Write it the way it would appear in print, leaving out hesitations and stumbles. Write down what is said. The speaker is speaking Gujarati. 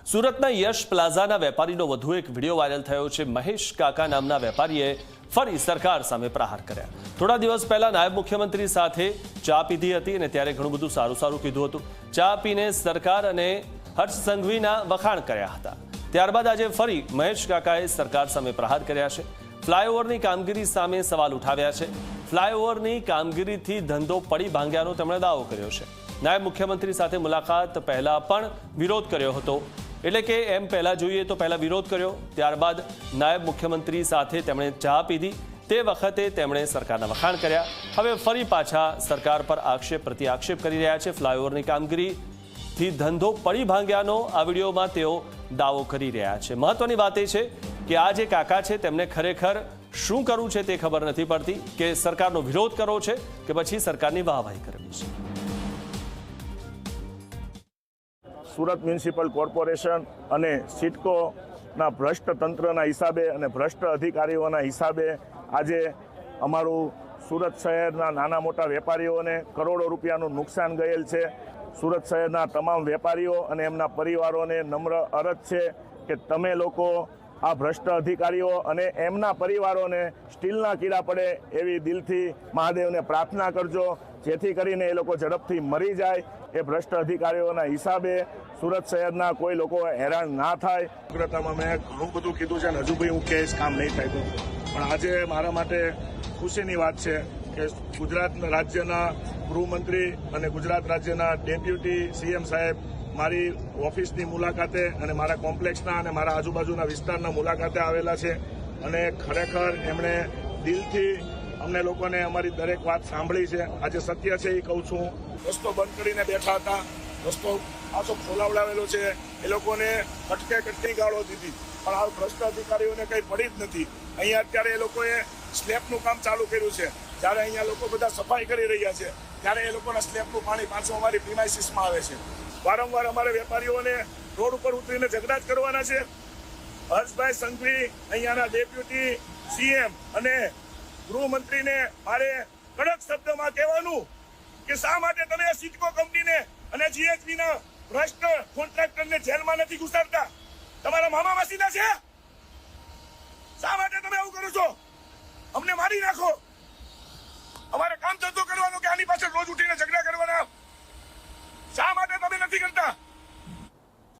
સુરતના યશ પ્લાઝાના વેપારીનો વધુ એક વિડીયો વાયરલ થયો છે। મહેશ કાકા નામના વેપારીએ ફરી સરકાર સામે પ્રહાર કર્યા। થોડા દિવસ પહેલા નાયબ મુખ્યમંત્રી સાથે ચા પીધી હતી અને ત્યારે ઘણું બધું સારું કીધું હતું। ચા પીને સરકાર અને હર્ષ સંઘવીના વખાણ કર્યા હતા। ત્યારબાદ આજે ફરી મહેશ કાકાએ સરકાર સામે પ્રહાર કર્યા છે। ફ્લાયઓવરની કામગીરી સામે સવાલ ઉઠાવ્યા છે। ફ્લાયઓવરની કામગીરીથી ધંધો પડી ભાંગ્યાનો તેમણે દાવો કર્યો છે। નાયબ મુખ્યમંત્રી સાથે મુલાકાત પહેલા પણ વિરોધ કર્યો હતો, એટલે કે એમ પહેલા જોઈએ તો પહેલા વિરોધ કર્યો, ત્યારબાદ નાયબ મુખ્યમંત્રી સાથે તેમણે ચા પીધી, તે વખતે તેમણે સરકારના વખાણ કર્યા। હવે ફરી પાછા સરકાર પર આક્ષેપ પ્રતિ આક્ષેપ કરી રહ્યા છે। ફ્લાયઓવરની કામગીરીથી ધંધો પડી ભાંગ્યાનો આ વિડીયોમાં તેઓ દાવો કરી રહ્યા છે। મહત્વની વાત એ છે કે આ જે કાકા છે તેમને ખરેખર શું કરવું છે તે ખબર નથી પડતી, કે સરકારનો વિરોધ કરવો છે કે પછી સરકારની વાહવાહી કરવી છે। સુરત મ્યુનિસિપલ કોર્પોરેશન અને સિડકોના ભ્રષ્ટ તંત્રના હિસાબે અને ભ્રષ્ટ અધિકારીઓના હિસાબે આજે અમારું સુરત શહેરના નાના મોટા વેપારીઓને કરોડો રૂપિયાનું નુકસાન ગયેલ છે। સુરત શહેરના તમામ વેપારીઓ અને એમના પરિવારોને નમ્ર અરજ છે કે તમે લોકો આ ભ્રષ્ટ અધિકારીઓ અને એમના પરિવારોને સ્ટીલના કીડા પડે એવી દિલથી મહાદેવને પ્રાર્થના કરજો, જેથી કરીને એ લોકો ઝડપથી મરી જાય। એ ભ્રષ્ટ અધિકારીઓના હિસાબે સુરત શહેરના કોઈ લોકો હેરાન ના થાય। કોંગ્રેસમાં મેં ઘણું બધું કીધું છે અને હજુ ભાઈ હું કહીશ કામ નહીં થાય તો, પણ આજે મારા માટે ખુશીની વાત છે કે ગુજરાત રાજ્યના ગૃહમંત્રી અને ગુજરાત રાજ્યના ડેપ્યુટી સીએમ સાહેબ મારી ઓફિસની મુલાકાતે અને મારા કોમ્પ્લેક્સના અને મારા આજુબાજુના વિસ્તારના મુલાકાતે આવેલા છે અને ખરેખર એમણે દિલથી અમને લોકોને અમારી દરેક વાત સાંભળી છે। આજે સત્ય છે એ કહું છું। રસ્તો બંધ કરીને બેઠા હતા, રસ્તો પાછો ખોલાવડાવેલો છે, એ લોકોને કટકે ગાળો દીધી, પણ આ ભ્રષ્ટ અધિકારીઓને કંઈ પડી જ નથી। અહીંયા અત્યારે એ લોકોએ સ્લેબનું કામ ચાલુ કર્યું છે, જ્યારે અહીંયા લોકો બધા સફાઈ કરી રહ્યા છે ત્યારે એ લોકોના સ્લેબનું પાણી પાછું અમારી પ્રિમાઇસીસમાં આવે છે। વારંવાર અમારે વેપારીઓને રોડ ઉપર ઉતરીને ઝઘડા જ કરવાના છે। હર્ષભાઈ સંઘવી અહીંયાના ડેપ્યુટી સીએમ અને ગૃહમંત્રીને મારે કડક શબ્દમાં કહેવાનું કે શા માટે તમે સિડકો કંપનીને અને જીએચબીના ભ્રષ્ટ કોન્ટ્રાક્ટરને જેલમાં નથી ઘુસાડતા? તમારા મામા માસીના છે?